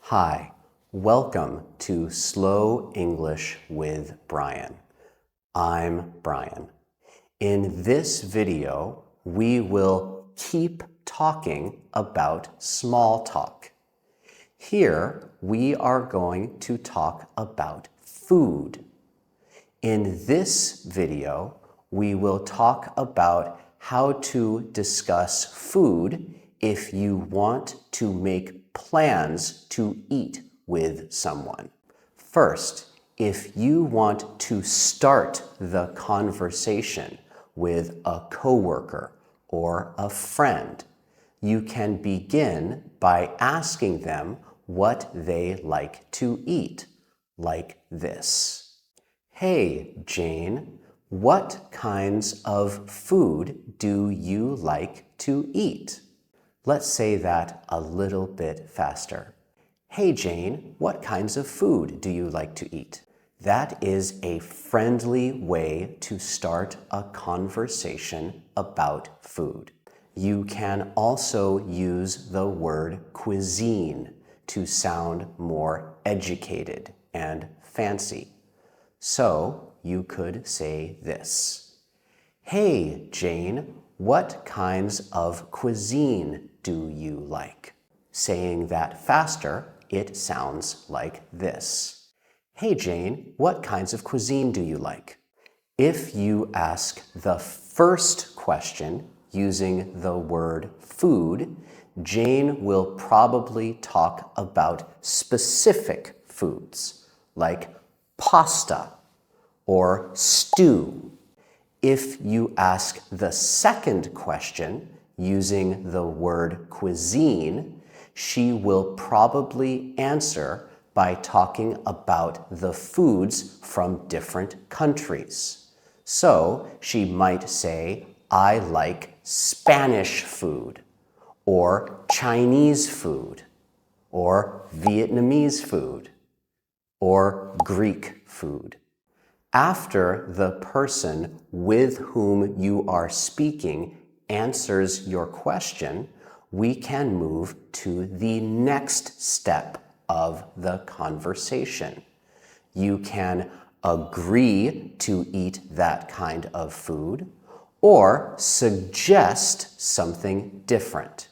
Hi, welcome to Slow English with Brian. I'm Brian. In this video, we will keep talking about small talk. Here, we are going to talk about food. In this video, we will talk about how to discuss food if you want to make plans to eat with someone. First, if you want to start the conversation with a coworker or a friend, you can begin by asking them what they like to eat, like this. Hey, Jane, what kinds of food do you like to eat? Let's say that a little bit faster. Hey, Jane, what kinds of food do you like to eat? That is a friendly way to start a conversation about food. You can also use the word cuisine to sound more educated and fancy. So you could say this. Hey, Jane, what kinds of cuisine do you like? Saying that faster, it sounds like this. Hey, Jane, what kinds of cuisine do you like? If you ask the first question using the word food, Jane will probably talk about specific foods like pasta or stew. If you ask the second question using the word cuisine, she will probably answer by talking about the foods from different countries. So she might say, I like Spanish food, or Chinese food, or Vietnamese food, or Greek food. After the person with whom you are speaking answers your question, we can move to the next step of the conversation. You can agree to eat that kind of food or suggest something different.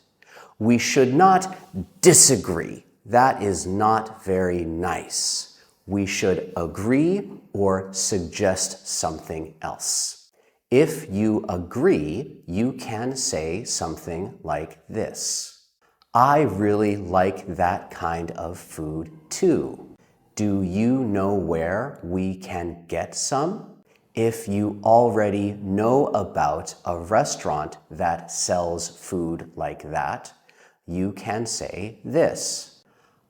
We should not disagree. That is not very nice. We should agree or suggest something else. If you agree, you can say something like this. I really like that kind of food too. Do you know where we can get some? If you already know about a restaurant that sells food like that, you can say this.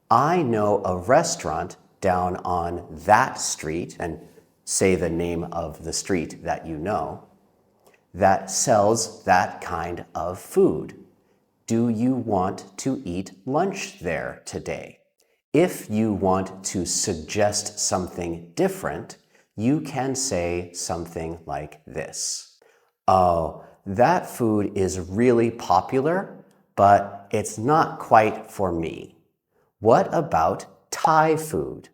I know a restaurant down on that street, and say the name of the street that you know, that sells that kind of food. Do you want to eat lunch there today? If you want to suggest something different, you can say something like this. Oh, that food is really popular, but it's not quite for me. What about Thai food?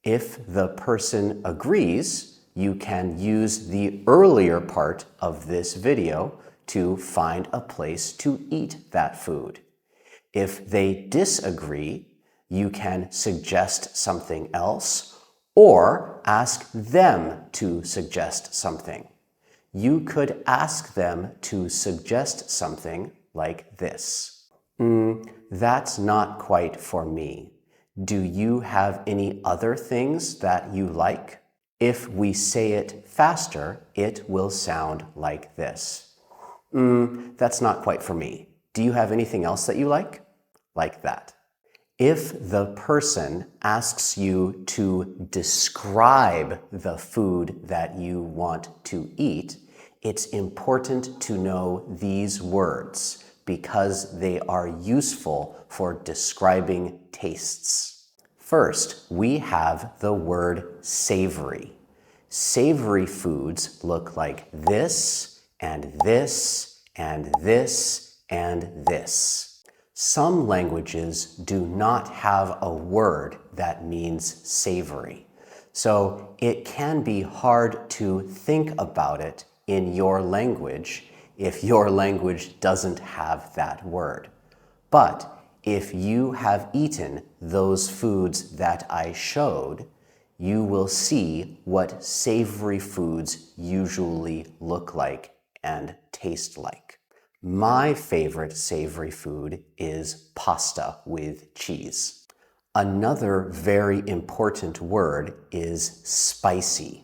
If the person agrees, you can use the earlier part of this video to find a place to eat that food. If they disagree, you can suggest something else or ask them to suggest something. You could ask them to suggest something like this. That's not quite for me. Do you have any other things that you like? If we say it faster, it will sound like this. That's not quite for me. Do you have anything else that you like? Like that. If the person asks you to describe the food that you want to eat, it's important to know these words because they are useful for describing tastes. First, we have the word savory. Savory foods look like this, and this, and this, and this. Some languages do not have a word that means savory, so it can be hard to think about it in your language if your language doesn't have that word. But if you have eaten those foods that I showed, you will see what savory foods usually look like and taste like. My favorite savory food is pasta with cheese. Another very important word is spicy.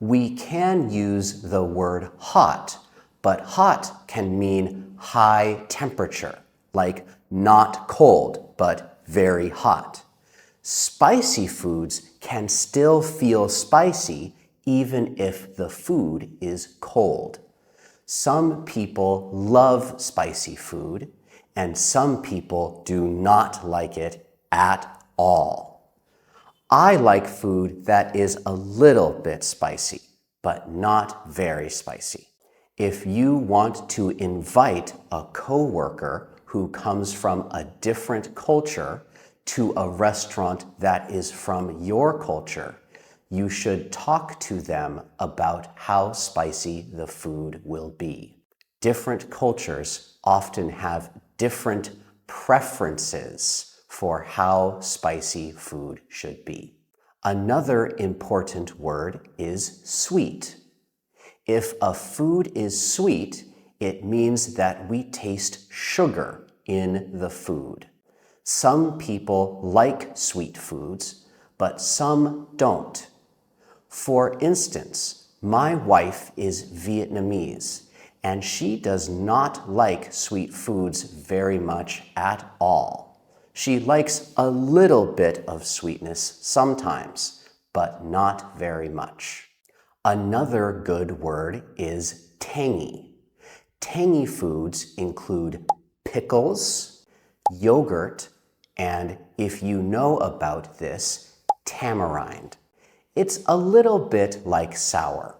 We can use the word hot, but hot can mean high temperature, like not cold, but very hot. Spicy foods can still feel spicy even if the food is cold. Some people love spicy food, and some people do not like it at all. I like food that is a little bit spicy, but not very spicy. If you want to invite a coworker who comes from a different culture to a restaurant that is from your culture, you should talk to them about how spicy the food will be. Different cultures often have different preferences for how spicy food should be. Another important word is sweet. If a food is sweet, it means that we taste sugar in the food. Some people like sweet foods, but some don't. For instance, my wife is Vietnamese, and she does not like sweet foods very much at all. She likes a little bit of sweetness sometimes, but not very much. Another good word is tangy. Tangy foods include pickles, yogurt, and if you know about this, tamarind. It's a little bit like sour.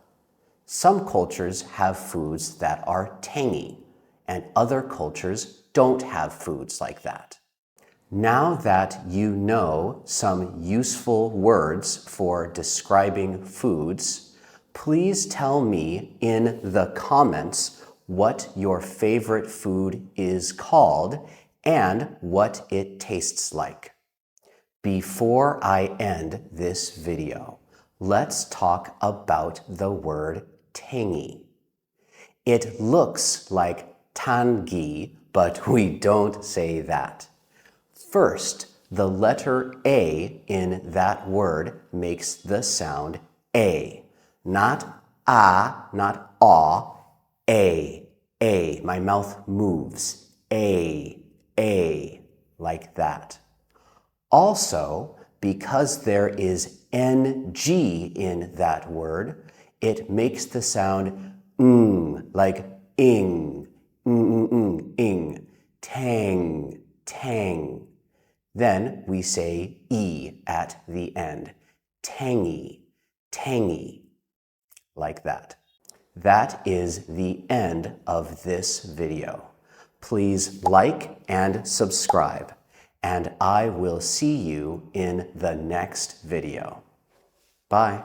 Some cultures have foods that are tangy, and other cultures don't have foods like that. Now that you know some useful words for describing foods, please tell me in the comments what your favorite food is called and what it tastes like. Before I end this video, let's talk about the word tangy. It looks like tangy, but we don't say that. First, the letter A in that word makes the sound A. Not ah, not aw, A, A. My mouth moves. A, like that. Also, because there is ng in that word, it makes the sound like ing, ing, tang, tang. Then we say e at the end, tangy, tangy, like that. That is the end of this video. Please like and subscribe, and I will see you in the next video. Bye.